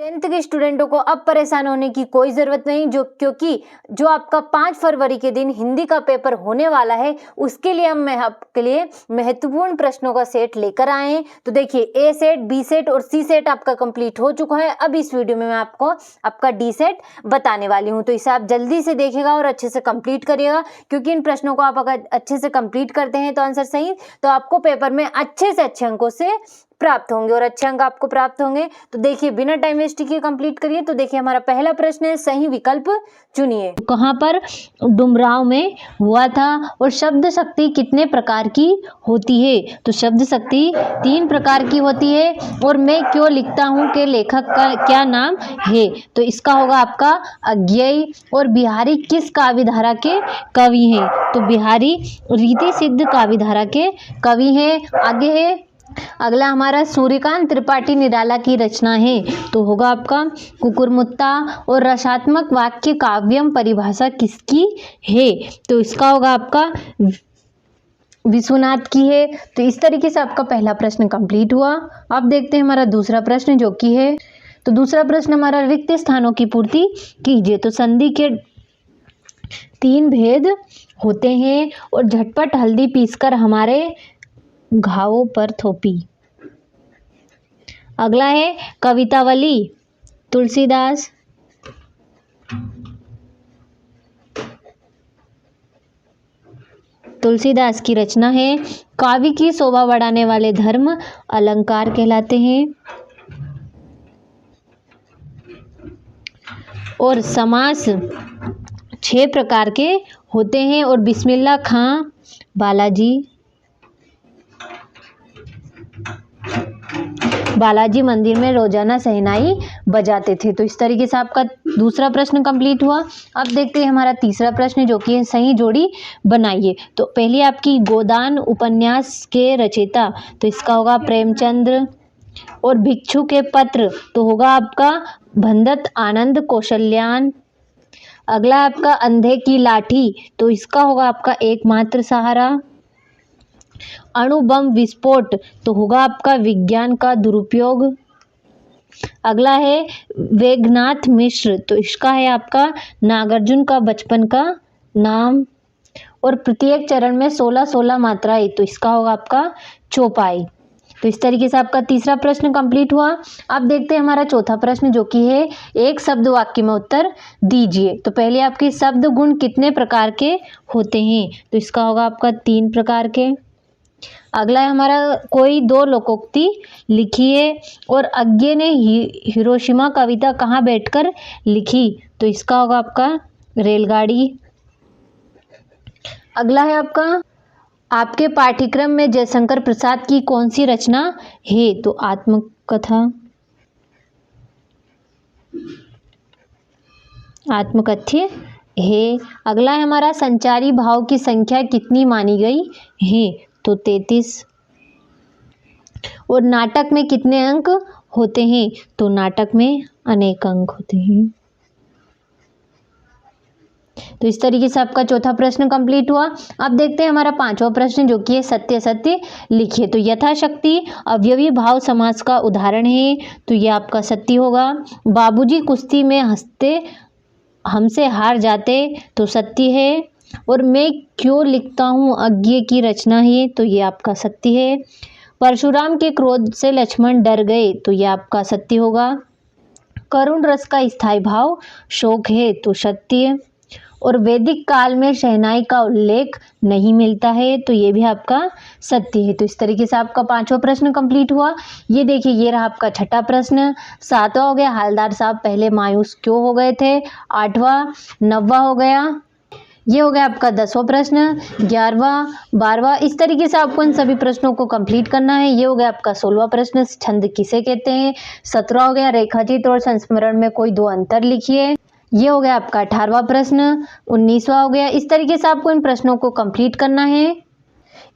10th के स्टूडेंटों को अब परेशान होने की कोई ज़रूरत नहीं, क्योंकि जो आपका 5 फरवरी के दिन हिंदी का पेपर होने वाला है उसके लिए हम आपके लिए महत्वपूर्ण प्रश्नों का सेट लेकर आए हैं। तो देखिए, ए सेट, बी सेट और सी सेट आपका कंप्लीट हो चुका है। अब इस वीडियो में मैं आपको आपका डी सेट बताने वाली हूँ, तो इसे आप जल्दी से देखिएगा और अच्छे से कंप्लीट करिएगा, क्योंकि इन प्रश्नों को आप अगर अच्छे से कंप्लीट करते हैं तो आंसर सही, तो आपको पेपर में अच्छे से अच्छे अंकों से प्राप्त होंगे और अच्छे अंक आपको प्राप्त होंगे। तो देखिए, बिना टाइम वेस्ट किए कंप्लीट करिए। तो देखिए, हमारा पहला प्रश्न है, सही विकल्प चुनिए। कहाँ पर डुमराव में हुआ था और शब्द शक्ति कितने प्रकार की होती है? तो शब्द शक्ति 3 प्रकार की होती है। और मैं क्यों लिखता हूँ के लेखक का क्या नाम है? तो इसका होगा आपका अज्ञेय। और बिहारी किस काव्य धारा के कवि हैं? तो बिहारी रीति सिद्ध काव्य धारा के कवि हैं। आगे है अगला हमारा, सूर्यकांत त्रिपाठी निराला की रचना है, तो होगा आपका कुकुरमुत्ता। और रसात्मक वाक्य काव्यम परिभाषा किसकी है? तो इसका होगा आपका विश्वनाथ की है। तो इस तरीके से आपका पहला प्रश्न कंप्लीट हुआ। अब देखते हैं हमारा दूसरा प्रश्न जो कि है, तो दूसरा प्रश्न हमारा, रिक्त स्थानों की पूर्ति कीजिए। तो संधि के 3 भेद होते हैं और झटपट हल्दी पीसकर हमारे घावों पर थोपी। अगला है कवितावली, तुलसीदास। तुलसीदास की रचना है। काव्य की शोभा बढ़ाने वाले धर्म अलंकार कहलाते हैं। और समास 6 प्रकार के होते हैं। और बिस्मिल्लाह खां बालाजी मंदिर में रोजाना शहनाई बजाते थे। तो इस तरीके से आपका दूसरा प्रश्न कंप्लीट हुआ। अब देखते हैं हमारा तीसरा प्रश्न जो कि है, सही जोड़ी बनाइए। तो पहले आपकी गोदान उपन्यास के रचयिता, तो इसका होगा प्रेमचंद्र। और भिक्षु के पत्र, तो होगा आपका भंदत आनंद कौशल्यान। अगला आपका अंधे की लाठी, तो इसका होगा आपका एकमात्र सहारा। अणु बम विस्फोट, तो होगा आपका विज्ञान का दुरुपयोग। अगला है वेगनाथ मिश्र, तो इसका है आपका नागार्जुन का बचपन का नाम। और प्रत्येक चरण में 16-16 मात्राएं, तो इसका होगा आपका चौपाई। तो इस तरीके से आपका तीसरा प्रश्न कंप्लीट हुआ। अब देखते हैं हमारा चौथा प्रश्न जो कि है, एक शब्द वाक्य में उत्तर दीजिए। तो पहले आपके शब्द गुण कितने प्रकार के होते हैं? तो इसका होगा आपका 3 प्रकार के। अगला है हमारा, कोई 2 लोकोक्ति लिखिए। और अज्ञे ने हिरोशिमा कविता कहाँ बैठकर लिखी? तो इसका होगा आपका रेलगाड़ी। अगला है आपके पाठ्यक्रम में जयशंकर प्रसाद की कौन सी रचना है? तो आत्मकथ्य है। अगला है हमारा, संचारी भाव की संख्या कितनी मानी गई है? तो 33। और नाटक में कितने अंक होते हैं? तो नाटक में अनेक अंक होते हैं। तो इस तरीके से आपका चौथा प्रश्न कंप्लीट हुआ। अब देखते हैं हमारा पांचवा प्रश्न जो कि है, सत्य सत्य लिखिए। तो यथाशक्ति अवयवी भाव समास का उदाहरण है, तो ये आपका सत्य होगा। बाबूजी कुश्ती में हंसते हमसे हार जाते, तो सत्य है। और मैं क्यों लिखता हूँ अज्ञे की रचना है, तो ये आपका सत्य है। परशुराम के क्रोध से लक्ष्मण डर गए, तो ये आपका सत्य होगा। करुण रस का स्थायी भाव शोक है, तो सत्य। और वैदिक काल में शहनाई का उल्लेख नहीं मिलता है, तो ये भी आपका सत्य है। तो इस तरीके से आपका पांचवा प्रश्न कंप्लीट हुआ। ये देखिए, ये रहा आपका छठा प्रश्न। सातवां हो गया, हालदार साहब पहले मायूस क्यों हो गए थे। आठवां, नौवां हो गया, ये हो गया आपका 10वां प्रश्न। 11वां, 12वां, इस तरीके से आपको इन सभी प्रश्नों को कंप्लीट करना है। ये हो गया आपका 16वां प्रश्न, छंद किसे कहते हैं। 17वां हो गया, रेखाचित्र और संस्मरण में कोई 2 अंतर लिखिए। ये हो गया आपका 18वां प्रश्न। 19वां हो गया। इस तरीके से आपको इन प्रश्नों को कंप्लीट करना है।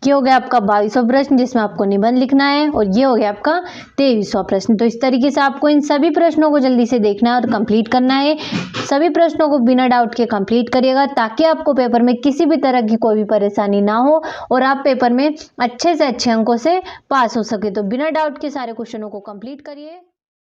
ये हो गया आपका 22वां प्रश्न जिसमें आपको निबंध लिखना है। और ये हो गया आपका 23वां प्रश्न। तो इस तरीके से आपको इन सभी प्रश्नों को जल्दी से देखना है और कंप्लीट करना है। सभी प्रश्नों को बिना डाउट के कंप्लीट करिएगा, ताकि आपको पेपर में किसी भी तरह की कोई भी परेशानी ना हो और आप पेपर में अच्छे से अच्छे अंकों से पास हो सके। तो बिना डाउट के सारे क्वेश्चनों को कंप्लीट करिए।